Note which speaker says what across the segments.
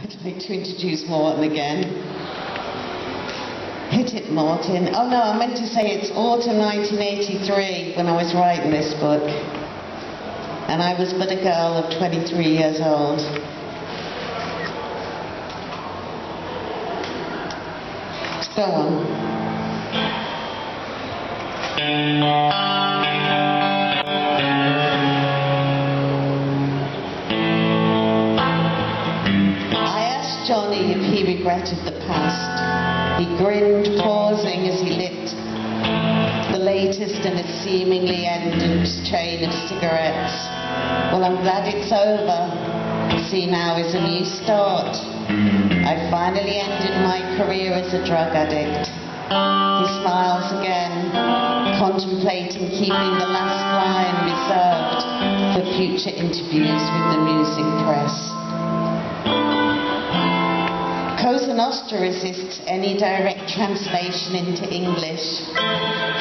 Speaker 1: I'd like to introduce Martin again. Hit it, Martin. Oh no, I meant to say it's autumn 1983 when I was writing this book. And I was but a girl of 23 years old. Go on. Johnny, if he regretted the past. He grinned, pausing as he lit the latest in a seemingly endless chain of cigarettes. Well, I'm glad it's over. See, now is a new start. I finally ended my career as a drug addict. He smiles again, contemplating keeping the last line reserved for future interviews with the music press. Cosa Nostra resists any direct translation into English.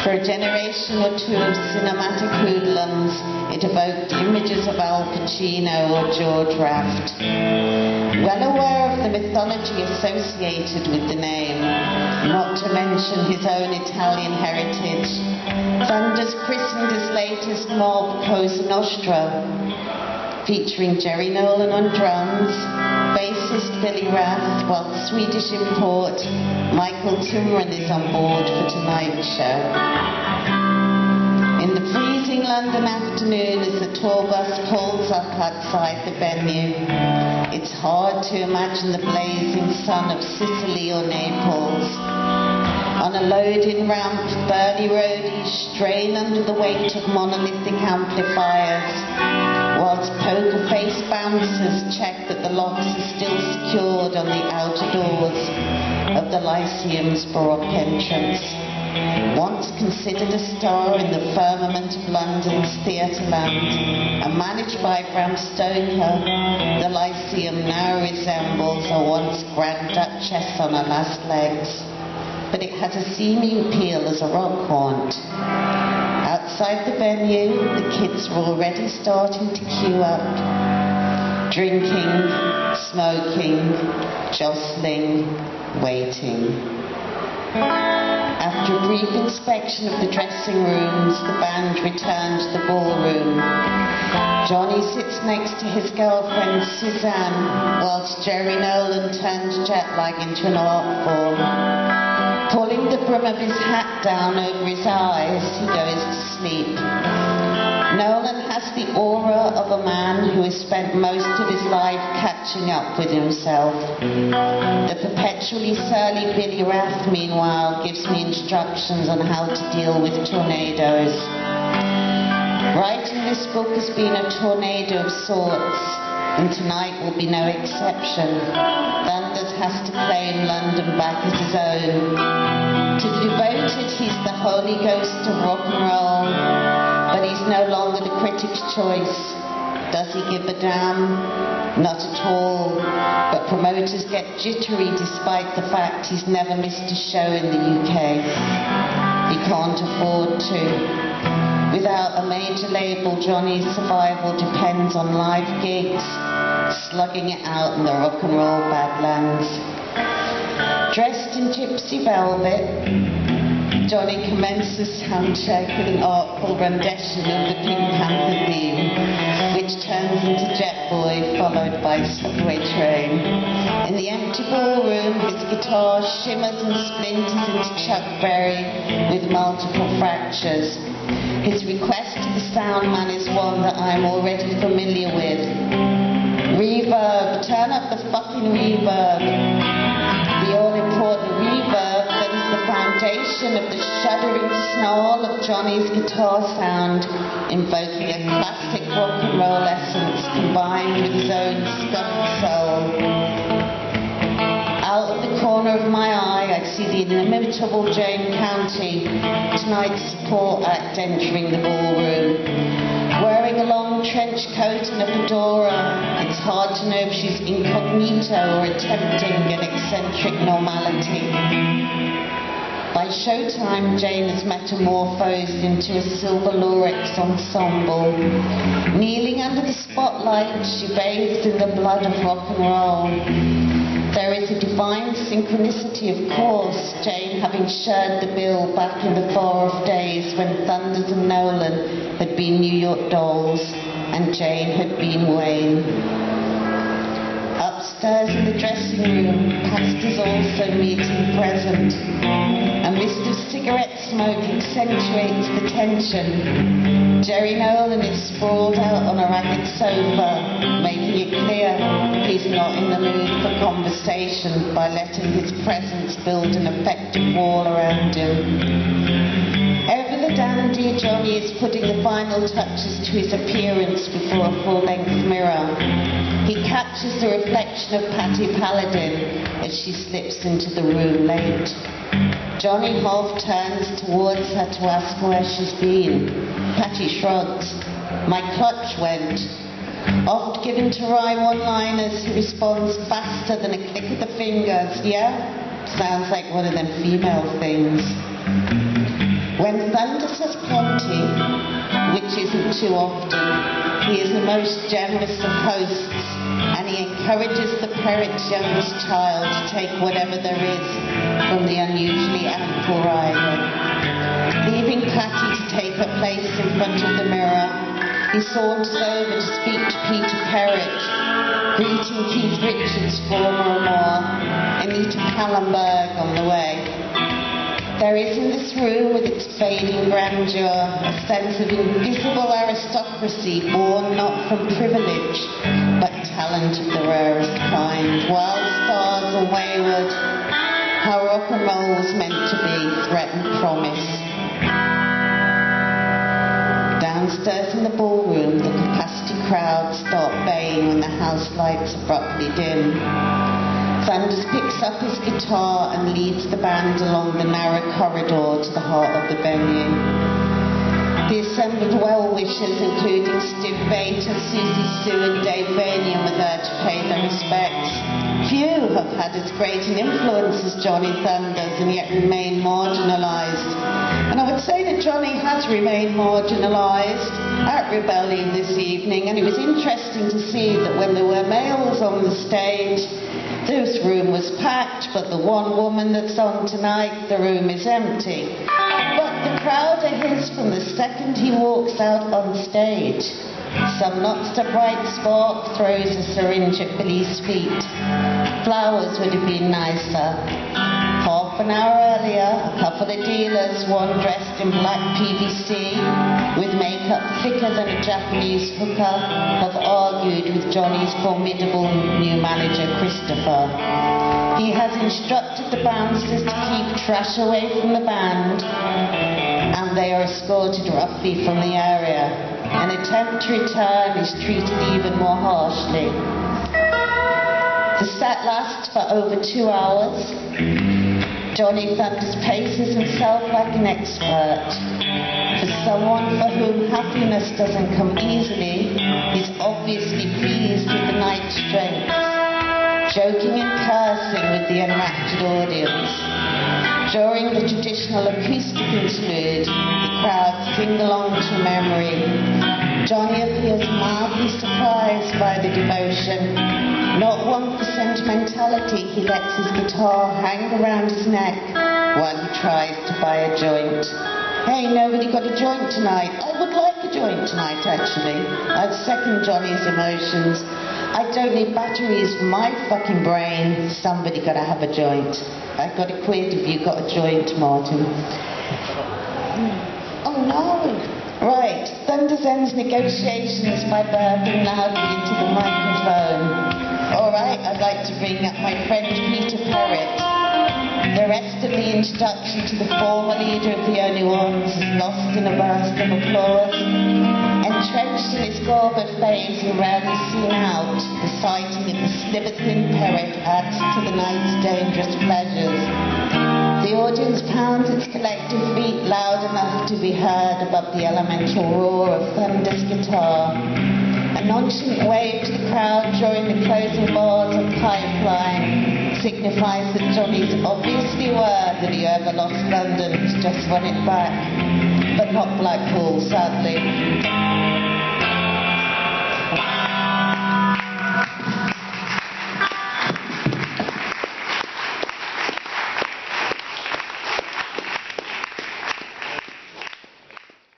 Speaker 1: For a generation or two of cinematic hoodlums, it evoked images of Al Pacino or George Raft. Well aware of the mythology associated with the name, not to mention his own Italian heritage, Thunders christened his latest mob Cosa Nostra, featuring Jerry Nolan on drums, bassist Billy Rath, while the Swedish import Michael Timran is on board for tonight's show. In the freezing London afternoon as the tour bus pulls up outside the venue, it's hard to imagine the blazing sun of Sicily or Naples. On a loading ramp, burly roadies strain under the weight of monolithic amplifiers, whilst poker-faced bouncers check that the locks are still secured on the outer doors of the Lyceum's Baroque entrance. Once considered a star in the firmament of London's theatreland and managed by Bram Stoker, the Lyceum now resembles a once Grand Duchess on her last legs. But it has a seeming appeal as a rock haunt. Outside the venue, the kids are already starting to queue up, drinking, smoking, jostling, waiting. After a brief inspection of the dressing rooms, the band return to the ballroom. Johnny sits next to his girlfriend Suzanne, whilst Jerry Nolan turns jet lag into an art form. Pulling the brim of his hat down over his eyes, he goes to sleep. Nolan has the aura of a man who has spent most of his life catching up with himself. The perpetually surly Billy Rath, meanwhile, gives me instructions on how to deal with tornadoes. Writing this book has been a tornado of sorts, and tonight will be no exception. Thunders has to claim London back as his own. To the devoted, he's the Holy Ghost of rock and roll, but he's no longer the critic's choice. Does he give a damn? Not at all. But promoters get jittery despite the fact he's never missed a show in the UK. He can't afford to. Without a major label, Johnny's survival depends on live gigs, slugging it out in the rock and roll badlands. Dressed in gypsy velvet, Johnny commences soundcheck with an artful rendition of the Pink Panther theme, which turns into Jet Boy, followed by Subway Train. In the empty ballroom, his guitar shimmers and splinters into Chuck Berry with multiple fractures. His request to the sound man is one that I'm already familiar with. Reverb, turn up the fucking reverb. The all-important reverb that is the foundation of the shuddering snarl of Johnny's guitar sound, invoking a classic rock and roll essence combined with his own scuffed soul. Out of the corner of my eye, I see the inimitable Jane County, tonight's support act, entering the ballroom. Wearing a long trench coat and a fedora, it's hard to know if she's incognito or attempting an eccentric normality. By showtime, Jane has metamorphosed into a silver Lurex ensemble. Kneeling under the spotlight, she bathed in the blood of rock and roll. There is a divine synchronicity, of course, Jane having shared the bill back in the far-off days when Thunders and Nolan had been New York Dolls and Jane had been Wayne. Upstairs in the dressing room, past is also meeting present. A mist of cigarette smoke accentuates the tension. Jerry Nolan is sprawled out on a ragged sofa, making it clear he's not in the mood for conversation by letting his presence build an effective wall around him. Ever the dandy, Johnny is putting the final touches to his appearance before a full-length mirror. He catches the reflection of Patty Paladin as she slips into the room late. Johnny half turns towards her to ask where she's been. Patty shrugs. My clutch went. Oft given to rhyme one-liners, he responds faster than a click of the fingers. Yeah? Sounds like one of them female things. When Thunder says plenty, which isn't too often, he is the most generous of hosts, and he encourages the parrot's youngest child to take whatever there is from the unusually ample rider. Leaving Patty to take her place in front of the mirror, he saunters over to speak to Peter Perrott, greeting Keith Richards' former amour, Anita Pallenberg on the way. There is in this room, with its fading grandeur, a sense of invisible aristocracy born not from privilege, but talent of the rarest kind. Wild stars and wayward, how rock and roll was meant to be, threatened promise. Downstairs in the ballroom, the capacity crowd start baying when the house lights abruptly dim. Thunders picks up his guitar and leads the band along the narrow corridor to the heart of the venue. The assembled well-wishers, including Steve Bater, Susie Sue and Dave Vanian, were there to pay their respects. Few have had as great an influence as Johnny Thunders and yet remain marginalised. And I would say that Johnny has remained marginalised at Rebellion this evening, and it was interesting to see that when there were males on the stage, this room was packed, but the one woman that's on tonight, the room is empty. But the crowd are his from the second he walks out on stage. Some knocks a bright spark, throws a syringe at Billy's feet. Flowers would have been nicer. Half an hour earlier, a couple of dealers, one dressed in black PVC, with makeup thicker than a Japanese hooker, have argued with Johnny's formidable new manager, Christopher. He has instructed the bouncers to keep trash away from the band, and they are escorted roughly from the area. An attempt to return is treated even more harshly. The set lasts for over 2 hours. Johnny Thunders paces himself like an expert. For someone for whom happiness doesn't come easily, he's obviously pleased with the night's strength, joking and cursing with the enraptured audience. During the traditional acoustic interlude, the crowd sing along to memory. Johnny appears mildly surprised by the devotion. Not one for sentimentality, he lets his guitar hang around his neck while he tries to buy a joint. Hey, nobody got a joint tonight? I would like a joint tonight, actually. I'd second Johnny's emotions. I don't need batteries for my fucking brain. Somebody gotta have a joint. I got a quid if you got a joint, Martin. Oh no! Right, Thunders ends negotiations by burping loudly into the microphone. Alright, I'd like to bring up my friend Peter Perrott. The rest of the introduction to the former leader of the Only Ones is lost in a burst of applause. Entrenched in its gorget phase and rarely seen out, the sighting of the sliver-thin Perrott adds to the night's dangerous pleasures. The audience pounds its collective feet loud enough to be heard above the elemental roar of Thunder's guitar. A nonchalant wave to the crowd during the closing bars of Pipeline signifies that Johnny's obviously aware that he ever lost London, he's just won it back. But not Blackpool, sadly.